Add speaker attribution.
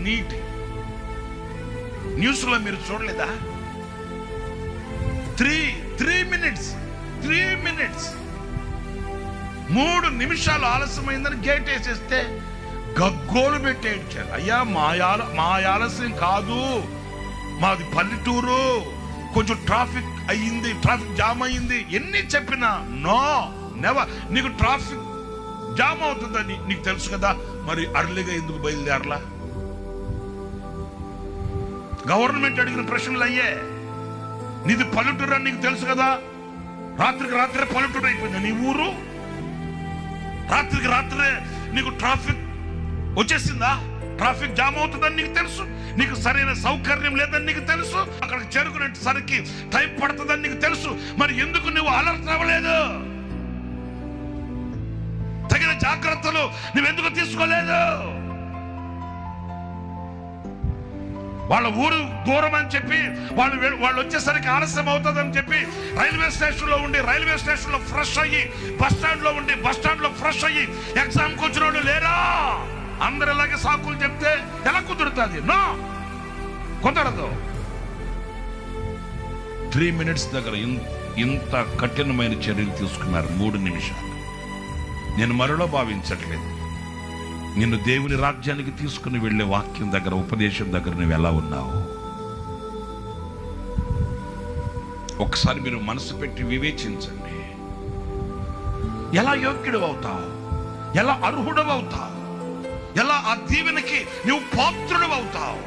Speaker 1: Neat న్యూస్లో మీరు చూడలేదా? 3 మినిట్స్ 3 నిమిషాలు ఆలస్యమైందని గేట్ వేసేస్తే గగ్గోలు పెట్టి ఏడ్చారు. అయ్యా మా ఆలస్యం కాదు, మాది పల్లెటూరు, కొంచెం ట్రాఫిక్ అయ్యింది, ట్రాఫిక్ జామ్ అయ్యింది. ఎన్ని చెప్పినా నో నెవర్. నీకు ట్రాఫిక్ జామ్ అవుతుందని నీకు తెలుసు కదా, మరి అర్లీగా ఎందుకు బయలుదేరలా? గవర్నమెంట్ అడిగిన ప్రశ్నలు అయ్యే. నీది పల్లెటూరు అని నీకు తెలుసు కదా, రాత్రికి రాత్రే పల్లెటూరు అయిపోయింది నీ ఊరు. రాత్రికి రాత్రే నీకు ట్రాఫిక్ వచ్చేసిందా? ట్రాఫిక్ జామ్ అవుతుందని నీకు తెలుసు, నీకు సరైన సౌకర్యం లేదని నీకు తెలుసు, అక్కడికి చేరుకునేసరికి టైం పడుతుందని నీకు తెలుసు. మరి ఎందుకు నువ్వు అలర్ట్ అవ్వలేదు? తగిన జాగ్రత్తలు నువ్వెందుకు తీసుకోలేదు? వాళ్ళ ఊరు దూరం అని చెప్పి వాళ్ళు వచ్చేసరికి ఆలస్యం అవుతుందని చెప్పి రైల్వే స్టేషన్లో ఉండి రైల్వే స్టేషన్లో ఫ్రెష్ అయ్యి బస్ స్టాండ్లో ఉండి బస్ స్టాండ్లో ఫ్రెష్ అయ్యి ఎగ్జామ్కి వచ్చిన వాళ్ళు లేరా? అందరు ఇలాగే సాకులు చెప్తే ఎలా కుదురుతుంది? నో, కుదరదు. 3 మినిట్స్ దగ్గర ఇంత కఠినమైన చర్యలు తీసుకున్నారు. 3 నిమిషాలు. నేను మరలో భావించట్లేదు. నిన్ను దేవుని రాజ్యానికి తీసుకుని వెళ్ళే వాక్యం దగ్గర, ఉపదేశం దగ్గర నువ్వు ఎలా ఉన్నావు? ఒకసారి మీరు మనసు పెట్టి వివేచించండి. ఎలా యోగ్యుడు అవుతావు? ఎలా అర్హుడు అవుతావు? ఎలా ఆ దీవెనకి నువ్వు పాత్రుడు అవుతావు?